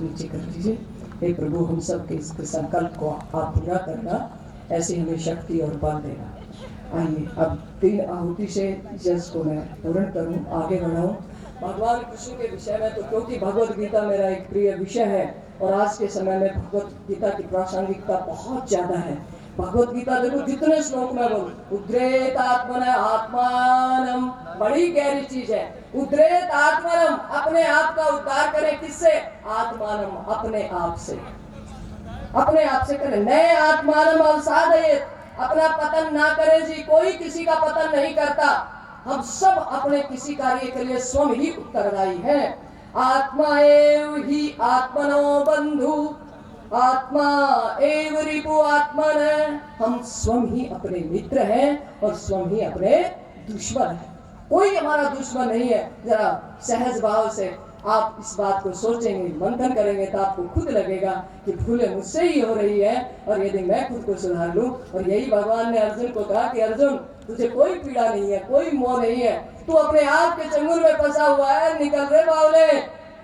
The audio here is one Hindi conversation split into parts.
नीचे कर लीजिए। हे प्रभु, हम सब के इस संकल्प को आप पूरा करना, ऐसी हमें शक्ति और बल देना। आइए अब 3 आहुति से यज्ञ को मैं पूर्ण करूं, आगे बढ़ाऊं भगवान कृष्ण के विषय में। तो क्योंकि भगवत गीता मेरा एक प्रिय विषय है और आज के समय में भगवत गीता की प्रासंगिकता बहुत ज्यादा है। भगवत गीता देखो जितने श्लोक में बोलो, उद्रेत आत्मन आत्मानम, बड़ी गहरी चीज है। उद्रेत आत्मनम, अपने आप का उद्धार करें, किससे? आत्मानम, अपने आप से, अपने आप से करें। नए आत्मानम अवसादयेत, अपना पतन ना करें जी, कोई किसी का पतन नहीं करता। हम सब अपने किसी कार्य के लिए स्वयं ही उत्तरदायी हैं। आत्मा एव ही आत्मनो बंधु, आत्मा एव रिपु आत्मन, हम स्वयं ही अपने मित्र हैं और स्वयं ही अपने दुश्मन हैं। कोई हमारा दुश्मन नहीं है। जरा सहज भाव से आप इस बात को सोचेंगे, मंथन करेंगे तो आपको खुद लगेगा कि भूलें मुझसे ही हो रही है और यदि मैं खुद को सुधार लूं। और यही भगवान ने अर्जुन को कहा कि अर्जुन, तुझे कोई पीड़ा नहीं है, कोई मोह नहीं है, तू अपने आप के चंगुल में फंसा हुआ है, निकल रे बावले।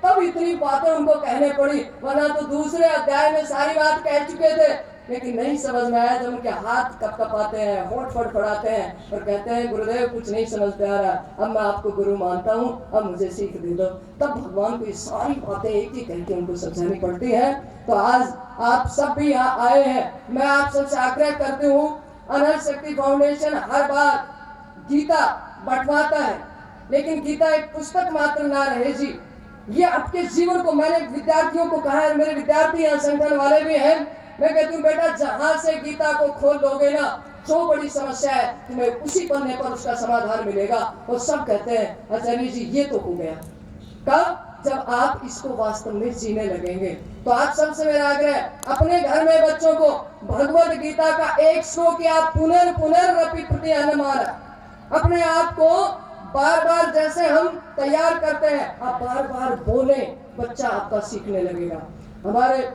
तब इतनी बातें उनको कहने पड़ी, वरना तो दूसरे अध्याय में सारी बात कह चुके थे, लेकिन नहीं समझ में आया। जब उनके हाथ कपकपाते हैं, होंठ फड़फड़ाते हैं और कहते हैं गुरुदेव कुछ नहीं समझते आ रहा, अब मैं आपको गुरु मानता हूँ, अब मुझे सीख दे दो। तब भगवान को ये सारी बातें एक ही कह के उनको समझानी पड़ती है। तो आज आप सब भी यहाँ आए हैं, मैं आप सबसे आग्रह करती हूँ, अनंत शक्ति फाउंडेशन हर बार गीता बंटवाता है, लेकिन गीता एक पुस्तक मात्र ना रहे जी, ये आपके जीवन को, मैंने विद्यार्थियों को कहा है, मेरे विद्यार्थी यहाँ संगठन वाले भी हैं, मैं कहती हूँ बेटा जहां से गीता को खोल दोगे ना, जो बड़ी समस्या है तुम्हें उसी पन्ने पर उसका समाधान मिलेगा। और सब कहते हैं आचार्य जी ये तो हो गया। कब? जब आप इसको वास्तव में जीने लगेंगे। तो आप सबसे मेरा आग्रह, अपने घर में बच्चों को भगवत गीता का एक श्लोक या पुनर्रपि प्रति अनुमान, अपने आप को बार बार जैसे हम तैयार करते हैं, आप बार बार बोले, बच्चा आपका सीखने लगेगा। हमारे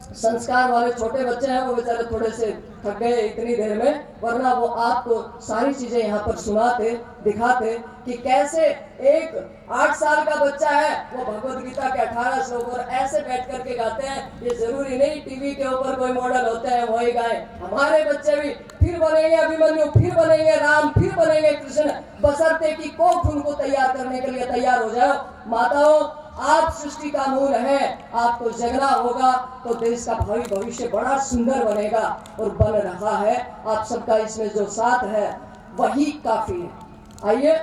संस्कार वाले छोटे बच्चे हैं, वो बेचारे थोड़े से थक गए इतनी देर में, वरना वो आपको सारी चीजें यहाँ पर सुनाते, दिखाते कि कैसे एक 8 साल का बच्चा है, वो भगवत गीता के 18 श्लोक और ऐसे बैठ करके गाते हैं। ये जरूरी नहीं टीवी के ऊपर कोई मॉडल होते हैं वही गाए, हमारे बच्चे भी फिर बनेंगे अभिमन्यु, फिर बनेंगे राम, फिर बनेंगे कृष्ण, बशर्ते कि कोख उनको तैयार करने के लिए तैयार हो जाओ। माताओं, आप सृष्टि का मूल है, आपको जगना होगा तो देश का भावी भविष्य बड़ा सुंदर बनेगा और बन रहा है। आप सबका इसमें जो साथ है वही काफी है। आइए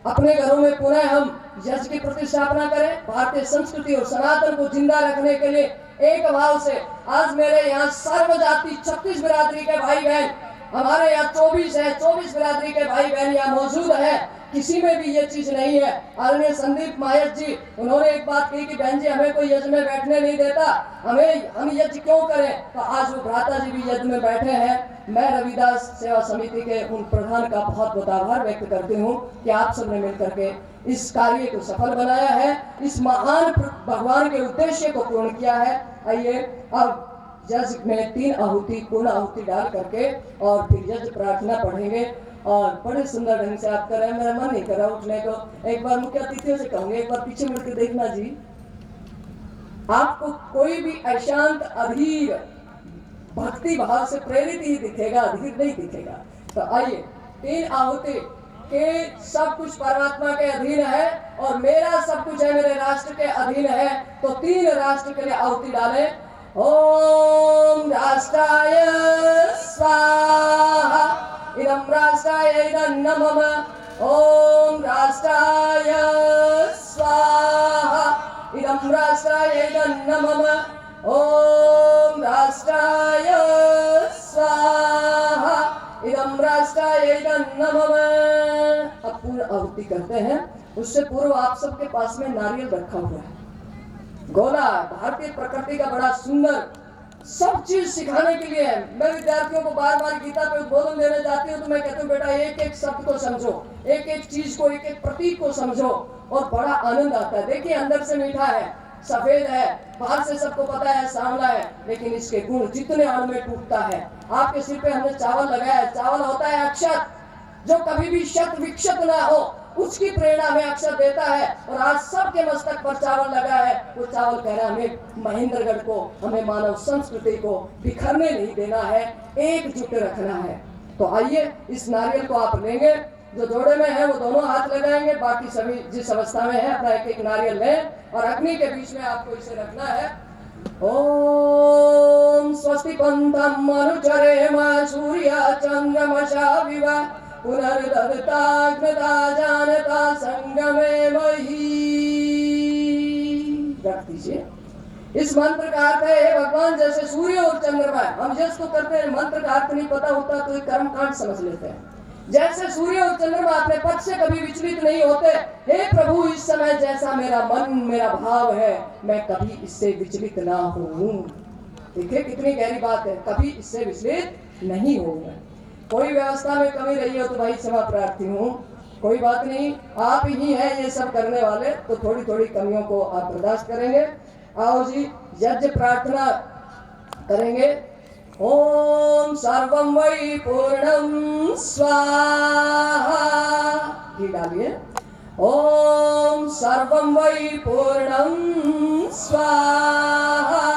अपने घरों में पुनः हम यज्ञ की प्रतिष्ठापना करें, भारतीय संस्कृति और सनातन को जिंदा रखने के लिए एक भाव से। आज मेरे यहाँ सर्वजाति 36 बिरादरी के भाई बहन, हमारे यहाँ 24 है, 24 बिरादरी के भाई बहन यहाँ मौजूद है, किसी में भी ये चीज नहीं है। आदरणीय संदीप मायत जी, उन्होंने एक बात कही कि बहन जी हमें कोई यज्ञ में बैठने नहीं देता, हम यज्ञ क्यों करें? तो आज वो भ्राता जी भी यज्ञ में बैठे हैं। मैं रविदास सेवा समिति के उन प्रधान का बहुत बहुत आभार व्यक्त करती हूँ कि आप सबने मिलकर के इस कार्य को सफल बनाया है, इस महान भगवान के उद्देश्य को पूर्ण किया है। आइए अब यज्ञ में 3 आहुति, पूर्ण आहुति डाल करके और फिर यज्ञ प्रार्थना पढ़ेंगे और बड़े सुंदर ढंग से आप कर रहे हैं। मेरा मन नहीं कर रहा उठने को। एक बार मुख्य अतिथियों से कहूंगे, एक बार पीछे मुड़ के देखना जी, आपको कोई भी अशांत अधीर भक्ति भाव से प्रेरित ही दिखेगा, अधीर नहीं दिखेगा। तो आइए 3 आहुति के सब कुछ परमात्मा के अधीन है और मेरा सब कुछ है मेरे राष्ट्र के अधीन है। तो 3 राष्ट्र के लिए आहुति डालें। ओम राष्ट्राय स्वाहा, इदं राष्ट्राय इदं नमः। ओम राष्ट्राय स्वाहा, इदं राष्ट्राय इदं नमः। ओम राष्ट्राय स्वाहा, इदं राष्ट्राय इदं नमः। अब पूर्ण आहुति करते हैं। उससे पूर्व आप सबके पास में नारियल रखा हुआ है, गोला, भारतीय प्रकृति का बड़ा सुंदर सब चीज सिखाने के लिए है। मैं विद्यार्थियों को बार बार गीता पे उद्बोधन देने जाती हूँ तो मैं कहती हूँ बेटा एक एक शब्द को समझो, एक एक चीज को, एक एक प्रतीक को समझो और बड़ा आनंद आता है। देखिए अंदर से मीठा है, सफेद है, बाहर से सबको पता है सांवला है, लेकिन इसके गुण जितने अण में टूटता है। आपके सिर पे हमने चावल लगाया है, चावल होता है अक्षत, जो कभी भी शत विक्षत ना हो। उसकी प्रेरणा में अक्षर देता है। और आज सबके मस्तक पर चावल लगा है, वो चावल कह रहा है हमें महेंद्रगढ़ को, हमें मानव संस्कृति को बिखरने नहीं देना है, एकजुट रखना है। तो आइए इस नारियल को आप लेंगे, जो जोड़े में है वो दोनों हाथ लगाएंगे, बाकी सभी जिस अवस्था में है अपना एक एक नारियल लें और अग्नि के बीच में आपको इसे रखना है। ओम स्वस्ति पंथम अनुचरेम सूर्य चंद्रमसा विवा पुनर्दत्ताग्नता जानता संगमे मही। रख दीजिए। इस मंत्र का अर्थ है भगवान जैसे सूर्य और चंद्रमा है। हम जिसको करते हैं मंत्र का अर्थ नहीं पता होता तो कर्म कांड समझ लेते हैं। जैसे सूर्य और चंद्रमा अपने पथ से कभी विचलित नहीं होते, हे प्रभु इस समय जैसा मेरा मन मेरा भाव है मैं कभी इससे विचलित ना हूं। देखिए कितनी गहरी बात है, कभी इससे विचलित नहीं होऊंगा। कोई व्यवस्था में कमी रही हो तो भाई क्षमा प्रार्थी हूँ, कोई बात नहीं, आप ही हैं ये सब करने वाले, तो थोड़ी थोड़ी कमियों को आप बर्दाश्त करेंगे। आओ जी यज्ञ प्रार्थना करेंगे। ओम सर्वं वै पूर्णं स्वाहा, घी डालिए। ओम सर्वं वै पूर्णं स्वाहा,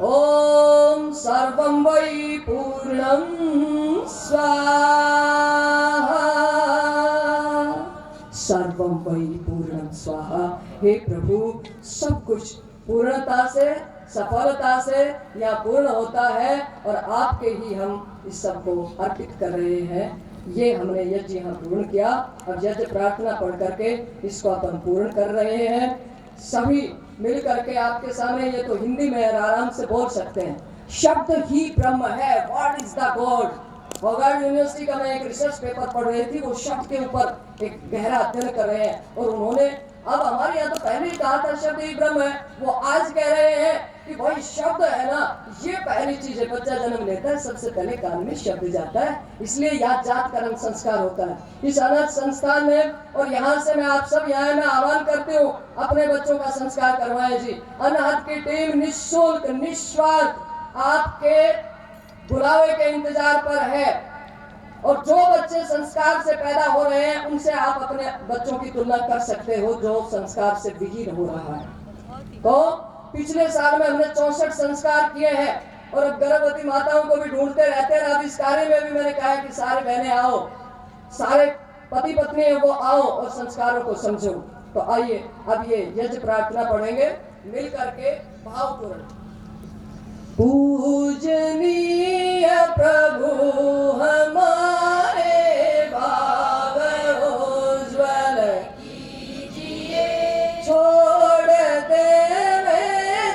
ओम सर्वं वै पूर्णं स्वाहा, सर्वं वै पूर्णं स्वाहा। हे प्रभु सब कुछ पूर्णता से सफलता से यहाँ पूर्ण होता है और आपके ही हम इस सब को अर्पित कर रहे हैं। ये हमने यज्ञ यहाँ पूर्ण किया, अब यज्ञ प्रार्थना पढ़ करके इसको अपन पूर्ण कर रहे हैं। सभी मिल करके आपके सामने, ये तो हिंदी में आराम से बोल सकते हैं, शब्द ही ब्रह्म है, व्हाट इज द गॉड। होगार्ड यूनिवर्सिटी का मैं एक रिसर्च पेपर पढ़ रही थी, वो शब्द के ऊपर एक गहरा अध्ययन कर रहे हैं और उन्होंने अब हमारे यहाँ तो पहले ही कहा था शब्द ही ब्रह्म है, वो आज कह रहे हैं कि भाई शब्द है ना ये पहली चीज है। बच्चा जन्म लेता है सबसे पहले कान में शब्द जाता है, इसलिए याद जात कर्म संस्कार होता है इस अनाथ संस्थान में। और यहाँ से मैं आप सब यहाँ मैं आह्वान करती हूँ अपने बच्चों का संस्कार करवाएं जी। अनाथ की टीम निःशुल्क निस्वार्थ आपके बुलावे के इंतजार पर है और जो बच्चे संस्कार से पैदा हो रहे हैं उनसे आप अपने बच्चों की तुलना कर सकते हो जो संस्कार से विहीन हो रहा है। तो पिछले साल में हमने 64 संस्कार किए हैं और अब गर्भवती माताओं को भी ढूंढते रहते हैं। अब इस कार्य में भी मैंने कहा कि सारे बहनें आओ, सारे पति पत्नी है वो आओ और संस्कारों को समझो। तो आइए अब ये यज्ञ प्रार्थना पढ़ेंगे मिल करके भावपूर्ण। पूजनीय प्रभु हमारे भाव उज्ज्वल कीजिए, छोड़ देवे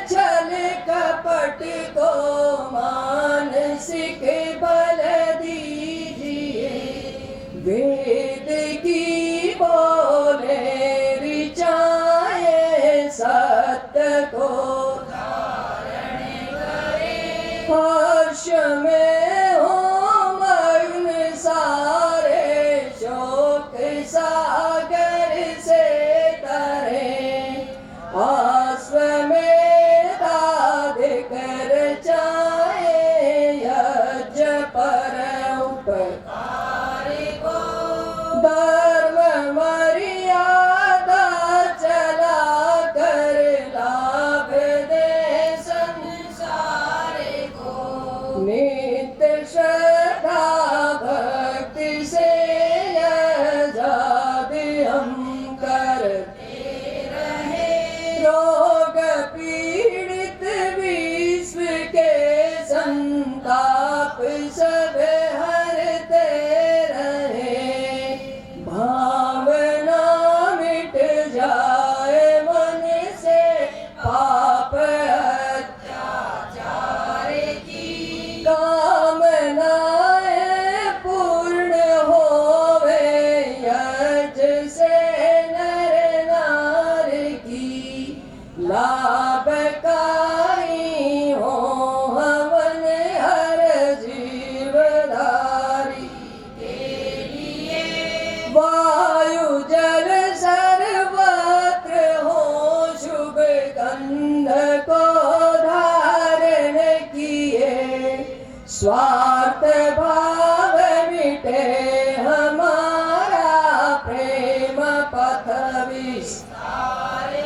छल कपट को मानसिक बल दीजिए, वेद की बोले रिचाए सत्य को हर्ष में हो मग्न सारे, शोक सागर से तरे, आश्वमेध कर चाहे यज्ञ पर उपकार को, धर्म मर्यादा चला कर लाभ दे संसार को, नित्य श्रद्धा भक्ति से यज्ञ हम करते रहे, रोग पीड़ित विश्व के संताप सब हरते रहे, भावना मिट जाए मन से पाप अत्याचार की, कामनाएं पूर्ण होवे यज्ञ से नर नार की, लाभकारी हो हवन हर जीवधारी के लिए, वायु जल सर्वत्र हो शुभ गंध को धारण किए, स्वार्थ भाव मिटे हमारा प्रेम पथ विस्तारे